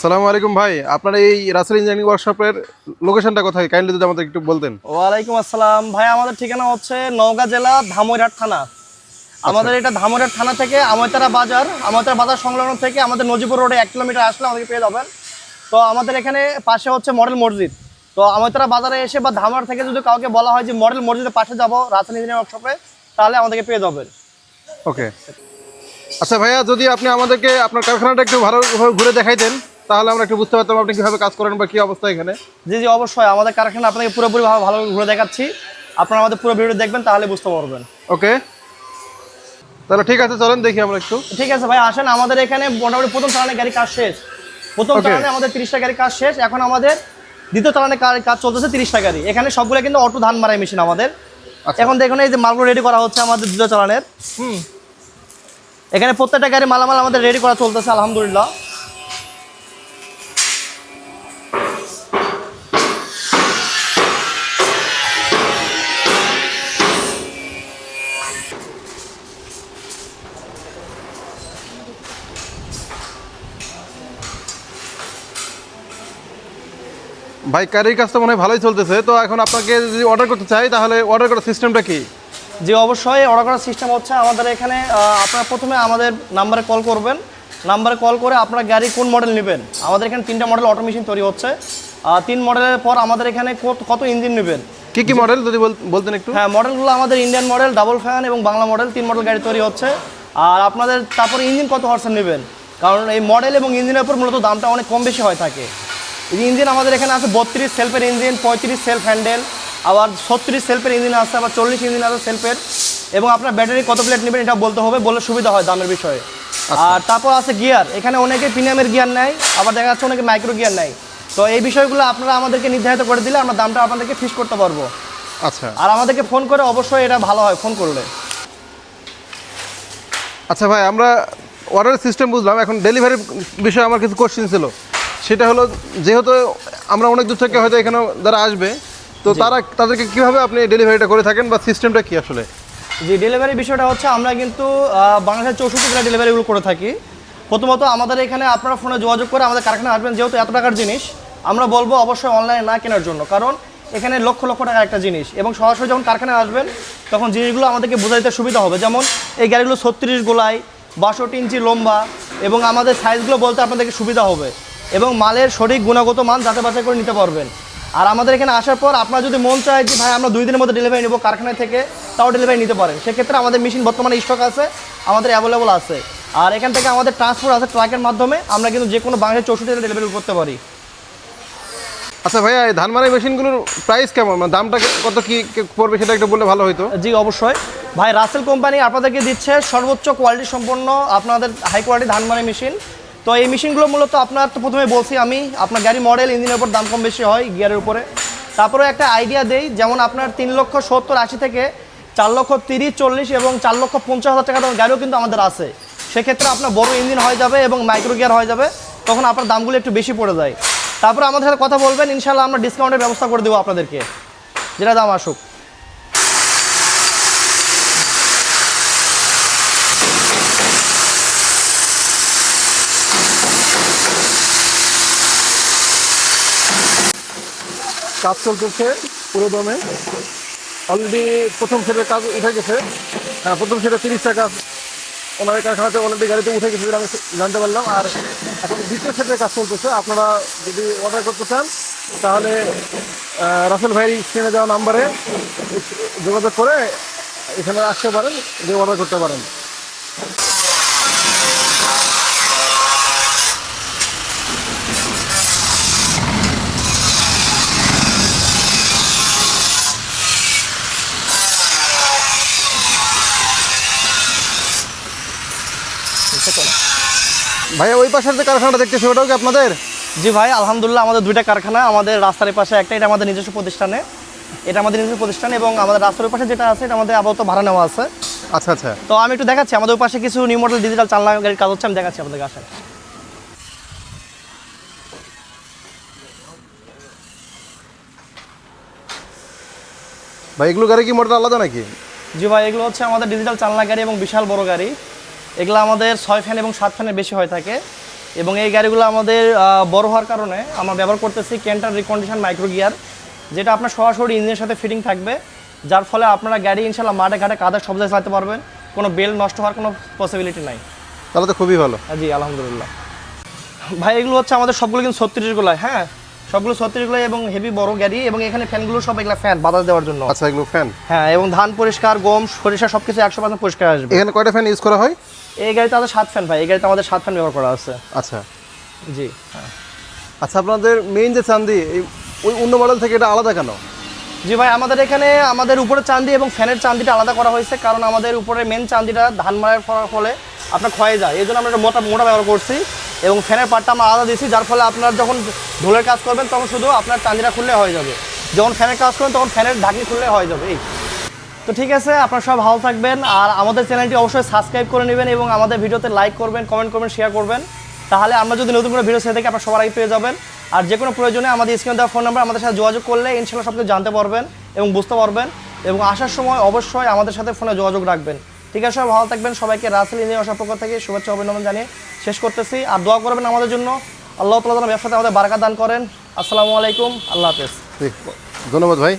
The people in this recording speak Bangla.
আসসালামু আলাইকুম ভাই, আপনার এই রাসেল ইঞ্জিনিয়ারিং ওয়ার্কশপের লোকেশনটা কোথায় কাইন্ডলি যদি আমাদের একটু বলতেন। ওয়ালাইকুম আসসালাম ভাই, আমাদের ঠিকানা হচ্ছে নওগাঁ জেলা ধামইরহাট থানা। আমাদের এটা ধামইরহাট থানা থেকে আমইতারা বাজার সংলগ্ন থেকে আমাদের নজিপুর রোডে 1 কিলোমিটার আসলে আমাদেরকে পেয়ে যাবেন। তো আমাদের এখানে পাশে হচ্ছে মডেল মসজিদ। তো আমইতারা বাজারে এসে বা ধামইরহাট থেকে যদি কাউকে বলা হয় যে মডেল মসজিদের পাশে যাব রাসেল ইঞ্জিনিয়ারিং ওয়ার্কশপে, তাহলে আমাদেরকে পেয়ে যাবেন। ওকে, আচ্ছা ভাইয়া, যদি আপনি আমাদেরকে আপনার কারখানাটা একটু ভালোভাবে ঘুরে দেখাইতেন তাহলে আমরা একটু বুঝতে পারতাম আপনি কীভাবে কাজ করেন বা কী অবস্থা এখানে। জি জি, অবশ্যই আমাদের কারখানা আপনাকে পুরোপুরি ভালো ঘুরে দেখাচ্ছি। আপনারা আমাদের পুরো ভিডিও দেখবেন, তাহলে বুঝতে পারবেন। ওকে, তাহলে ঠিক আছে, চলেন দেখি আমরা একটু। ঠিক আছে ভাই, আসেন। আমাদের এখানে মোটামুটি প্রথম চালানে গাড়ি কাজ শেষ। প্রথম চালানে আমাদের 30টা গাড়ি কাজ শেষ। এখন আমাদের দ্বিতীয় চালানে কাজ চলতেছে 30টা গাড়ি। এখানে সবগুলো কিন্তু অটো ধান মারাই মেশিন আমাদের। এখন দেখুন এই যে মালগুলো রেডি করা হচ্ছে আমাদের দ্বিতীয় চালানের। এখানে প্রত্যেকটা গাড়ি মালামাল আমাদের রেডি করা চলতেছে আলহামদুলিল্লাহ। ভাই, গাড়ির কাজটা মনে হয় ভালোই চলতেছে। তো এখন আপনাকে যদি অর্ডার করতে চাই তাহলে অর্ডার করার সিস্টেমটা কি? জি অবশ্যই, অর্ডার করার সিস্টেম হচ্ছে আমাদের এখানে আপনারা প্রথমে আমাদের নাম্বারে কল করবেন। নাম্বারে কল করে আপনার গাড়ি কোন মডেল নেবেন। আমাদের এখানে 3টা মডেল অটো মেশিন তৈরি হচ্ছে। 3 মডেলের পর আমাদের এখানে কত ইঞ্জিন নেবেন, কি কি মডেল যদি বলতেন একটু। হ্যাঁ, মডেলগুলো আমাদের ইন্ডিয়ান মডেল, ডাবল ফ্যান এবং বাংলা মডেল 3 মডেল গাড়ি তৈরি হচ্ছে। আর আপনাদের তারপরে ইঞ্জিন কত হর্সের নেবেন, কারণ এই মডেল এবং ইঞ্জিনের উপর মূলত দামটা অনেক কম বেশি হয়ে থাকে। এই ইঞ্জিন আমাদের এখানে আছে 32 সেলফের ইঞ্জিন, 35 সেলফ হ্যান্ডেল, আবার 36 সেলফের ইঞ্জিন আছে, আবার 40 ইঞ্জিন আছে সেলফের। এবং আপনার ব্যাটারি কত প্লেট নেবেন এটা বলতে হবে, বললে সুবিধা হয় দামের বিষয়ে। আর তারপর আছে গিয়ার। এখানে অনেকে প্রিমিয়ামের গিয়ার নেয়, আবার দেখা যাচ্ছে অনেকে মাইক্রো গিয়ার নেয়। তো এই বিষয়গুলো আপনারা আমাদেরকে নির্ধারিত করে দিলে আমরা দামটা আপনাদেরকে ফিক্স করতে পারবো। আচ্ছা, আর আমাদেরকে ফোন করে অবশ্যই এটা ভালো হয় ফোন করলে। আচ্ছা ভাই, আমরা অর্ডারের সিস্টেম বুঝলাম। এখন ডেলিভারির বিষয়ে আমার কিছু কোশ্চেন ছিল। সেটা হলো, যেহেতু আমরা অনেক দূর থেকে হয়তো এখানে যারা আসবে, তো তাদেরকে কীভাবে আপনি ডেলিভারিটা করে থাকেন বা সিস্টেমটা কি আসলে? জি, ডেলিভারি বিষয়টা হচ্ছে আমরা কিন্তু বাংলাদেশের 64 জেলায় ডেলিভারিগুলো করে থাকি। প্রথমত আমাদের এখানে আপনারা ফোনে যোগাযোগ করে আমাদের কারখানা আসবেন। যেহেতু এত টাকার জিনিস, আমরা বলবো অবশ্যই অনলাইনে না কেনার জন্য, কারণ এখানে লক্ষ লক্ষ টাকার একটা জিনিস। এবং সরাসরি যখন কারখানায় আসবেন তখন জিনিসগুলো আমাদেরকে বোঝাইতে সুবিধা হবে। যেমন এই গাড়িগুলো 36 গোলাই, 62 ইঞ্চি লম্বা, এবং আমাদের সাইজগুলো বলতে আপনাদেরকে সুবিধা হবে। এবং মালের সঠিক গুণগত মান যাচাই বাছাই করে নিতে পারবেন। আর আমাদের এখানে আসার পর আপনার যদি মন চায় যে ভাই আমরা 2 দিনের মধ্যে ডেলিভারি নেবো কারখানায় থেকে, তাও ডেলিভারি নিতে পারেন। সেক্ষেত্রে আমাদের মেশিন বর্তমানে স্টক আছে, আমাদের অ্যাভেলেবল আছে। আর এখান থেকে আমাদের ট্রান্সপোর্ট আছে ট্রাকের মাধ্যমে, আমরা কিন্তু যে কোনো বাংলাদেশের 64 জেলায় ডেলিভারি করতে পারি। আচ্ছা ভাইয়া, এই ধান মারাই মেশিনগুলোর প্রাইস কেমন, মানে দামটা কত কি পড়বে সেটা একটু বললে ভালো হতো। জি অবশ্যই ভাই, রাসেল কোম্পানি আপনাদেরকে দিচ্ছে সর্বোচ্চ কোয়ালিটি সম্পন্ন আপনাদের হাই কোয়ালিটি ধান মারাই মেশিন। তো এই মেশিনগুলো মূলত আপনার তো প্রথমে বলছি আমি, আপনার গাড়ি মডেল ইঞ্জিনের উপর দাম কম বেশি হয় গিয়ারের উপরে। তারপরে একটা আইডিয়া দেই, যেমন আপনার 3,70,80 থেকে 4,30,40 এবং 4,50,000 টাকা দামের গাড়িও কিন্তু আমাদের আছে। সেক্ষেত্রে আপনার বড় ইঞ্জিন হয়ে যাবে এবং মাইক্রো গিয়ার হয়ে যাবে, তখন আপনার দামগুলো একটু বেশি পড়ে যায়। তারপরে আমাদের সাথে কথা বলবেন, ইনশাল্লাহ আমরা ডিসকাউন্টের ব্যবস্থা করে দেবো আপনাদেরকে, যেটা দাম আসুক। কাজ চলতেছে পুরো দমে। অলরেডি প্রথম সেটের কাজ উঠে গেছে। হ্যাঁ, প্রথম সেটে 30টা কাজ ওনাদের কারখানাতে অলরেডি গাড়িতে উঠে গেছে, যেটা আমি জানতে পারলাম। আর এখন দ্বিতীয় সেটের কাজ চলতেছে। আপনারা যদি অর্ডার করতে চান তাহলে রাসেল ভাইয়ের স্ক্রিনে দেওয়া নাম্বারে যোগাযোগ করে এখানে আসতে পারেন, যে অর্ডার করতে পারেন। ভাইয়া, ওই পাশের যে কারখানাটা দেখতেছি ওটাও কি আপনাদের? জি ভাই, আলহামদুলিল্লাহ আমাদের 2টা কারখানা। আমাদের রাস্তার পাশে একটা, এটা আমাদের নিজস্ব প্রতিষ্ঠানে, এটা আমাদের নিজস্ব প্রতিষ্ঠান। এবং আমাদের রাস্তার পাশে যেটা আছে এটা আমাদের আপাতত ভাড়া নেওয়া আছে। আচ্ছা আচ্ছা, তো আমি একটু দেখাচ্ছি, আমাদের পাশে কিছু নিউ মডেল ডিজিটাল চালনা গাড়ির কাজ হচ্ছে, আমি দেখাচ্ছি আপনাদের আসেন। ভাই এগুলো গাড়ি কি মডেল আলাদা নাকি? জি ভাই, এগুলো হচ্ছে আমাদের ডিজিটাল চালনা গাড়ি এবং বিশাল বড় গাড়ি। এগুলো আমাদের 6 ফ্যান এবং 7 ফ্যানের বেশি হয়ে থাকে। এবং এই গাড়িগুলো আমাদের বড় হওয়ার কারণে আমরা ব্যবহার করতেছি ক্যান্টার রিকন্ডিশন মাইক্রো গিয়ার, যেটা আপনার সরাসরি ইঞ্জিনের সাথে ফিটিং থাকবে, যার ফলে আপনারা গাড়ি ইনশাল্লাহ মাঠে ঘাটে কাদা সব জায়গায় চালাতে পারবেন, কোনো বেল নষ্ট হওয়ার কোনো পসিবিলিটি নাই। তাহলে তো খুবই ভালো। জি আলহামদুলিল্লাহ। ভাই এগুলো হচ্ছে আমাদের সবগুলো কিন্তু 36 হ্যাঁ, সবগুলো 36 এবং হেভি বড় গাড়ি, এবং এখানে ফ্যানগুলো সব এগুলো ফ্যান বাতাস দেওয়ার জন্য। আচ্ছা, এগুলো ফ্যান? হ্যাঁ, এবং ধান পরিষ্কার, গম, সরিষা সবকিছু 100% পরিষ্কার আসবে। এখানে কয়টা ফ্যান ইউজ করা হয়? এই গাড়িতে আমাদের 7 ফ্যান ভাই, এই গাড়িতে আমাদের 7 ফ্যান ব্যবহার করা আছে। আচ্ছা জি হ্যাঁ। আচ্ছা, আপনাদের মেইন যে চান্দি, ওই অন্য মডেল থেকে এটা আলাদা কেন? জি ভাই, আমাদের এখানে আমাদের উপরে চান্দি এবং ফ্যানের চান্দিটা আলাদা করা হয়েছে, কারণ আমাদের উপরে মেন চান্দিটা ধান মারার ফলে আপনার ক্ষয়ে যায়, এই জন্য আমরা একটা মোটা ব্যবহার করছি, এবং ফ্যানের পার্টটা আমরা আলাদা দিয়েছি, যার ফলে আপনার যখন ঢোলের কাজ করবেন তখন শুধু আপনার চান্দিটা খুললে হয়ে যাবে, যখন ফ্যানের কাজ করবেন তখন ফ্যানের ঢাকনি খুললে হয়ে যাবে। এই তো ঠিক আছে, আপনারা সব ভালো থাকবেন, আর আমাদের চ্যানেলটি অবশ্যই সাবস্ক্রাইব করে নেবেন এবং আমাদের ভিডিওতে লাইক করবেন, কমেন্ট করবেন, শেয়ার করবেন, তাহলে আমরা যদি নতুন কোনো ভিডিও ছেড়ে থাকি আপনারা সবার আগে পেয়ে যাবেন। আর যে কোনো প্রয়োজনে আমাদের স্ক্রিনে দেওয়া ফোন নাম্বার, আমাদের সাথে যোগাযোগ করলে ইনশাআল্লাহ সব কিছু জানতে পারবেন এবং বুঝতে পারবেন, এবং আসার সময় অবশ্যই আমাদের সাথে ফোনে যোগাযোগ রাখবেন। ঠিক আছে, সবাই ভালো থাকবেন, সবাইকে রাসেল ইঞ্জিনিয়ার পক্ষ থেকে শুভেচ্ছা অভিনন্দন জানিয়ে শেষ করতেছি, আর দোয়া করবেন আমাদের জন্য, আল্লাহ তাআলা যেন ব্যবসাতে আমাদের বারাকা দান করেন। আসসালামু আলাইকুম, আল্লাহ হাফেজ। ঠিক, ধন্যবাদ ভাই।